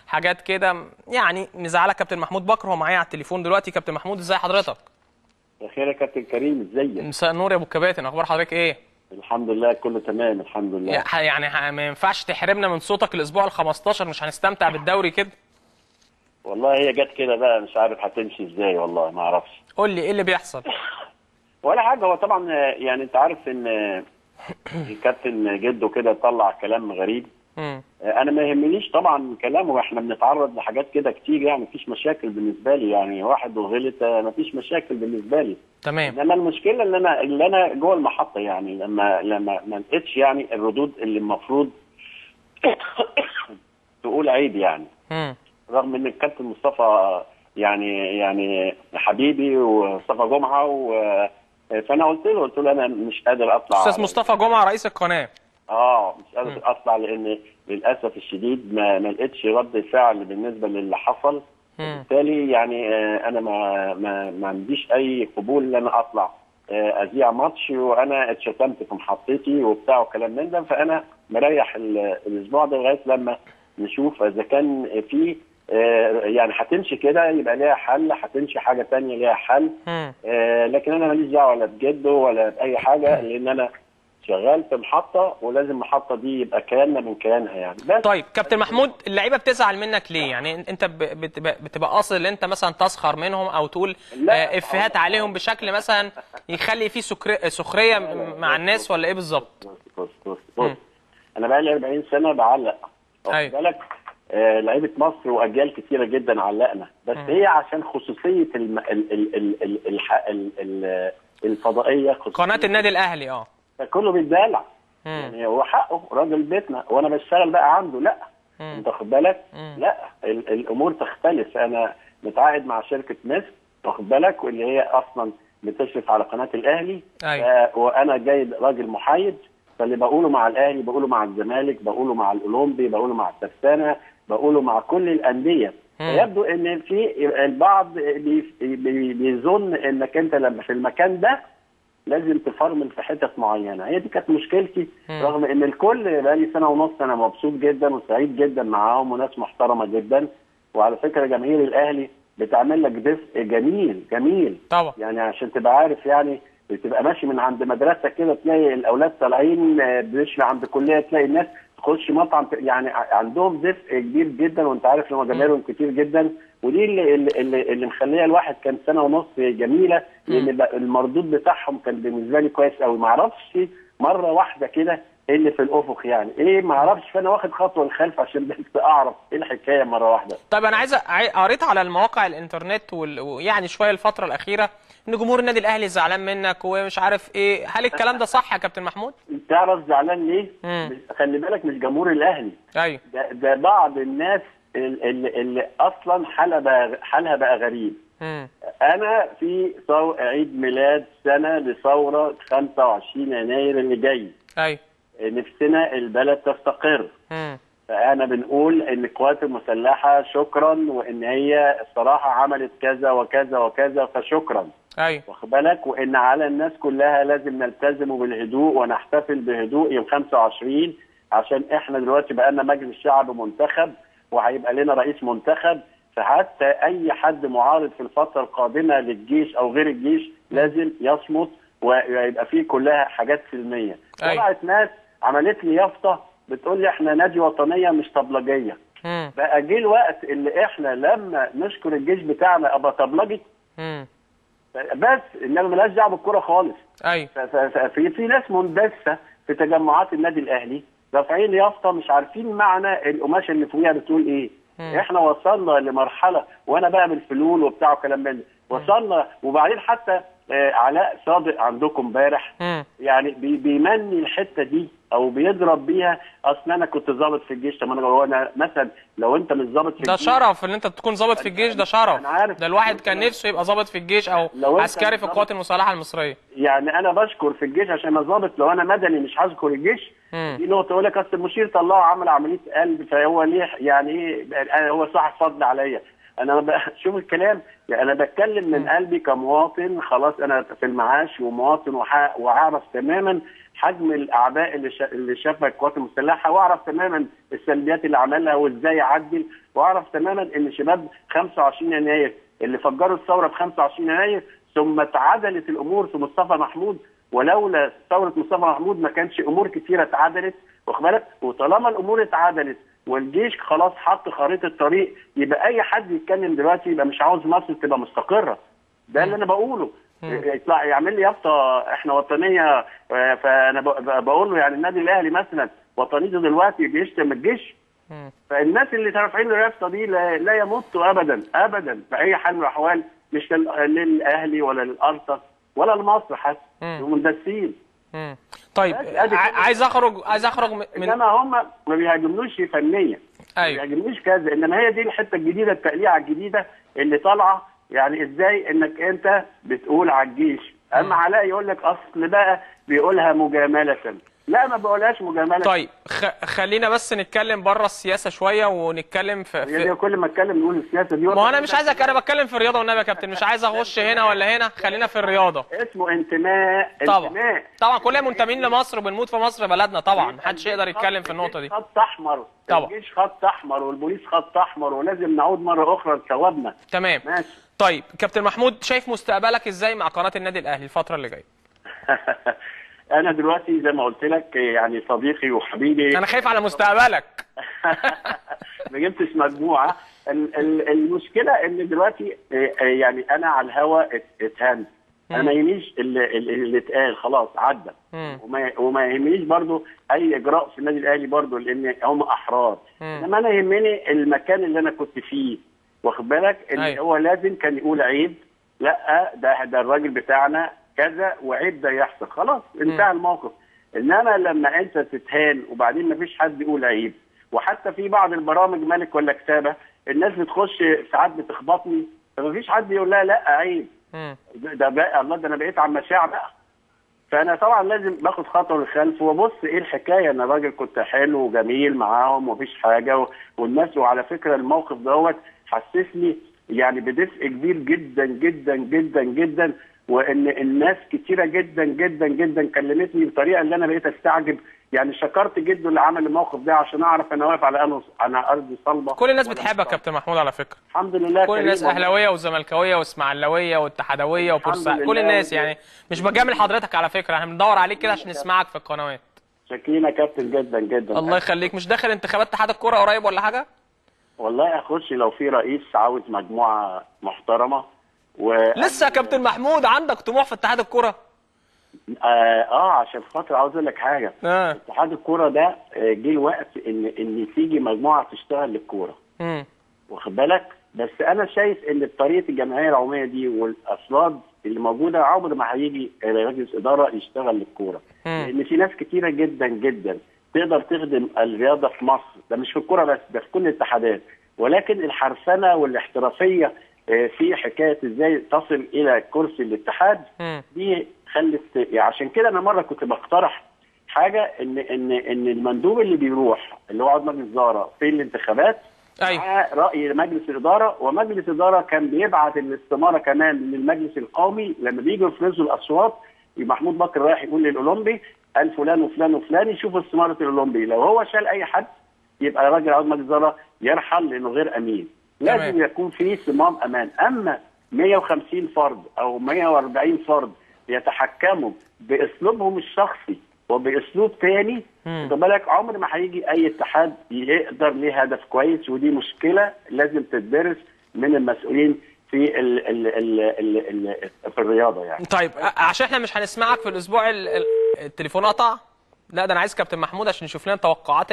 حاجات كده يعني مزعله كابتن محمود بكر. هو معايا على التليفون دلوقتي. كابتن محمود ازي حضرتك؟ بخير يا كابتن كريم، ازيك؟ مساء النور يا ابو الكباتن، اخبار حضرتك ايه؟ الحمد لله كله تمام الحمد لله. يعني ما ينفعش تحرمنا من صوتك الاسبوع ال15، مش هنستمتع بالدوري كده؟ والله هي جت كده بقى، مش عارف هتمشي ازاي، والله ما اعرفش. قول لي ايه اللي بيحصل؟ ولا حاجه، هو طبعا يعني انت عارف ان الكابتن جده كده طلع كلام غريب. انا ما يهمنيش طبعا كلامه، احنا بنتعرض لحاجات كده كتير، يعني مفيش مشاكل بالنسبه لي، يعني واحد وغلط مفيش مشاكل بالنسبه لي. تمام. انما المشكله اللي انا جوه المحطه، يعني لما ما لقيتش يعني الردود اللي المفروض تقول عيب يعني. رغم ان الكابتن مصطفى يعني حبيبي ومصطفى جمعه فانا قلت له انا مش قادر اطلع. استاذ مصطفى جمعه رئيس القناه. مش قادر اطلع لان للاسف الشديد ما لقيتش رد فعل بالنسبه للي حصل. بالتالي يعني انا ما عنديش اي قبول ان انا اطلع اذيع ماتش وانا اتشتمت في محطتي وبتاع وكلام من ده. فانا مريح الاسبوع ده لغايه لما نشوف اذا كان في يعني هتمشي كده يبقى ليها حل، هتمشي حاجه ثانيه ليها حل. لكن انا ماليش دعوه ولا بجده ولا باي حاجه، لان انا شغال في محطه ولازم المحطه دي يبقى كياننا من كيانها يعني. بس طيب كابتن محمود، اللعيبه بتزعل منك ليه؟ يعني انت بتبقى قاصد ان انت مثلا تسخر منهم او تقول افيهات عليهم بشكل مثلا يخلي فيه سخريه مع الناس، ولا ايه بالظبط؟ بص انا بقى لي 40 سنه بعلق. ايوه بالك لعيبه مصر واجيال كثيره جدا علقنا، بس هي عشان خصوصيه الفضائيه، قناه النادي الاهلي. فكله بيتدلع يعني، هو حقه راجل بيتنا وانا بشتغل بقى عنده. لا انت واخد بالك؟ لا الامور تختلف. انا متعاقد مع شركه مصر واخد بالك، واللي هي اصلا بتشرف على قناه الاهلي. وانا جاي راجل محايد، فاللي بقوله مع الاهلي بقوله مع الزمالك، بقوله مع الاولمبي، بقوله مع الترسانه، بقوله مع كل الانديه. فيبدو ان في البعض بيظن انك انت لما في المكان ده لازم تفرمل في حتت معينه. هي دي كانت مشكلتي. رغم ان الكل بقى لي سنه ونص انا مبسوط جدا وسعيد جدا معاهم وناس محترمه جدا. وعلى فكره جماهير الاهلي بتعمل لك دفء جميل طبعا. يعني عشان تبقى عارف، يعني بتبقى ماشي من عند مدرسه كده تلاقي الاولاد طالعين بيمشي عند كليه، تلاقي الناس تخش مطعم، يعني عندهم دفء كبير جدا. وانت عارف ان جماهيرهم كتير جدا، ودي اللي مخليه الواحد كان سنه ونص جميله، لان المردود بتاعهم كان بالنسبه لي كويس قوي. ما اعرفش مره واحده كده اللي في الافق يعني ايه، ما اعرفش. فانا واخد خطوه للخلف عشان بس اعرف ايه الحكايه مره واحده. طيب انا قريت على المواقع الانترنت ويعني شويه الفتره الاخيره ان جمهور النادي الاهلي زعلان منك ومش عارف ايه، هل الكلام ده صح يا كابتن محمود؟ تعرف زعلان ليه؟ خلي بالك مش جمهور الاهلي. ايوه ده بعض الناس اللي اصلا حالها بقى غريب. انا في عيد ميلاد سنه لثوره 25 يناير اللي جاي. ايوه نفسنا البلد تستقر. فانا بنقول ان القوات المسلحه شكرا، وان هي الصراحه عملت كذا وكذا وكذا فشكرا. ايوه واخد بالك؟ وان على الناس كلها لازم نلتزم بالهدوء ونحتفل بهدوء يوم 25، عشان احنا دلوقتي بقى لنا مجلس شعب منتخب وهيبقى لنا رئيس منتخب. فحتى اي حد معارض في الفتره القادمه للجيش او غير الجيش لازم يصمت، ويبقى فيه كلها حاجات سلميه. طلعت ناس عملت لي يافطه بتقول لي احنا نادي وطنيه مش طبلجيه. بقى جه الوقت اللي احنا لما نشكر الجيش بتاعنا ابقى طبلجي. بس انما مالهاش دعوه بالكوره خالص. ايوه في ناس مندسه في تجمعات النادي الاهلي رافعين يافطه مش عارفين معنى القماشه اللي فوقيها بتقول ايه. احنا وصلنا لمرحله، وانا بقى بالفلول وبتاع وكلام من وصلنا. وبعدين حتى علاء صادق عندكم امبارح يعني بيمني الحته دي او بيضرب بيها. اصل انا كنت ضابط في الجيش. طب انا مثلا لو انت مش ضابط في الجيش، ده شرف ان انت تكون ضابط في الجيش، ده شرف. انا عارف ده الواحد كان نفسه يبقى ضابط في الجيش او عسكري في القوات المسلحه المصريه. يعني انا بشكر في الجيش عشان انا ضابط. لو انا مدني مش هشكر الجيش. دي نقطه. يقول لك اصل المشير طلعه عمل عمليه قلب فهو ليه يعني ايه، هو صاحب فضل عليا. انا شوف الكلام. يعني انا بتكلم من قلبي كمواطن، خلاص انا في المعاش ومواطن واعرف تماما حجم الاعباء اللي شافها القوات المسلحه، واعرف تماما السلبيات اللي عملها وازاي اعدل، واعرف تماما ان شباب 25 يناير اللي فجروا الثوره في 25 يناير ثم اتعدلت الامور في مصطفى محمود، ولولا ثوره مصطفى محمود ما كانش امور كثيره اتعدلت، واخد بالك؟ وطالما الامور اتعدلت والجيش خلاص حط خريطه طريق، يبقى اي حد يتكلم دلوقتي يبقى مش عاوز مصر تبقى مستقره. ده اللي انا بقوله. يطلع يعمل لي يافطه احنا وطنيه، فانا بقول له يعني النادي الاهلي مثلا وطنيته دلوقتي بيشتم الجيش. فالناس اللي رافعين اليافطه دي لا يمتوا ابدا ابدا باي حال من الاحوال، مش للاهلي ولا للارتس ولا لمصر حتى، مندسين. طيب عايز اخرج من انما هم ما بيهاجمنوش فنيا. ايوه، ما بيهاجمنوش كذا، انما هي دي الحته الجديده، التقليعه الجديده اللي طالعه. يعني ازاي انك انت بتقول على الجيش، اما علاء يقول لك اصل بقى بيقولها مجامله. لا، ما بقولهاش مجامله. طيب خلينا بس نتكلم بره السياسه شويه ونتكلم في كل ما اتكلم نقول السياسه دي. ما انا مش عايزك، انا بتكلم في الرياضه والنبي يا كابتن، مش عايز اخش هنا ولا هنا، خلينا في الرياضه. اسمه انتماء. طبعا كلنا منتمين لمصر وبنموت في مصر بلدنا طبعا، محدش يقدر يتكلم في النقطه دي. خط احمر طبعا، الجيش خط احمر والبوليس خط احمر، ولازم نعود مره اخرى لثوابنا. تمام ماشي. طيب كابتن محمود، شايف مستقبلك ازاي مع قناه النادي الاهلي الفتره اللي جايه؟ انا دلوقتي زي ما قلت لك يعني صديقي وحبيبي، انا خايف على مستقبلك. ما جبتش مجموعه. المشكله ان دلوقتي يعني انا على الهوا اتهنت. انا ما يهمنيش اللي اتقال خلاص عدى، وما يهمنيش برضو اي اجراء في النادي الاهلي برضو، لان هم احرار. انما انا يهمني المكان اللي انا كنت فيه، واخد بالك؟ اللي هو لازم كان يقول عيب، لا ده الراجل بتاعنا كذا وعيب ده يحصل، خلاص انتهى الموقف. انما لما انت تتهان وبعدين ما فيش حد يقول عيب، وحتى في بعض البرامج ملك ولا كتابه الناس بتخش ساعات بتخبطني، فما فيش حد يقول لها لا عيب. ده بقى الله، ده انا بقيت عم مشاع بقى. فانا طبعا لازم باخد خطوه للخلف وابص ايه الحكايه. انا راجل كنت حلو وجميل معاهم ومفيش حاجه، والناس، وعلى فكره الموقف دوت حسسني يعني بدفء كبير جدا جدا جدا جدا، وان الناس كتيره جدا جدا جدا كلمتني بطريقه اللي انا بقيت استعجب. يعني شكرت جدا اللي عمل الموقف ده عشان اعرف انا واقف على ارض صلبه. كل الناس بتحبك يا كابتن محمود على فكره. الحمد لله. كل الناس اهلاويه وزملكاويه واسماعيلاويه واتحادويه وبورسعيد، كل الناس. يعني مش بجامل حضرتك على فكره، احنا بندور عليك كده عشان نسمعك في القنوات. شاكرين يا كابتن جدا جدا. الله يخليك. مش داخل انتخابات اتحاد الكوره قريب ولا حاجه؟ والله اخش لو في رئيس عاوز مجموعه محترمه لسه يا كابتن محمود عندك طموح في اتحاد الكوره؟ عشان خاطر عاوز اقول لك حاجه. اتحاد الكوره ده جه الوقت ان تيجي مجموعه تشتغل للكوره. واخد بالك؟ بس انا شايف ان بطريقه الجمعيه العموميه دي والافراد اللي موجوده عمر ما هيجي مجلس اداره يشتغل للكوره. لان في ناس كتيره جدا جدا تقدر تخدم الرياضه في مصر، ده مش في الكوره بس، ده في كل الاتحادات، ولكن الحرفنه والاحترافيه في حكايه ازاي تصل الى كرسي الاتحاد دي خلت. عشان كده انا مره كنت بقترح حاجه ان المندوب اللي بيروح اللي هو عضو مجلس اداره في الانتخابات مع راي مجلس الاداره، ومجلس الاداره كان بيبعت الاستماره كمان للمجلس القومي لما بييجوا يفرزوا الاصوات. محمود بكر رايح يقول للاولمبي قال فلان وفلان وفلان يشوفوا استماره الاولمبي، لو هو شال اي حد يبقى راجل عضو مجلس الاداره يرحل لانه غير امين. لازم يكون في صمام امان. اما 150 فرد او 140 فرد يتحكموا باسلوبهم الشخصي وباسلوب تاني، خد بالك عمر ما هيجي اي اتحاد يقدر ليه هدف كويس، ودي مشكله لازم تدرس من المسؤولين في في الرياضه يعني. طيب عشان احنا مش هنسمعك في الاسبوع التليفون قطع، لا ده انا عايز كابتن محمود عشان نشوف لنا توقعات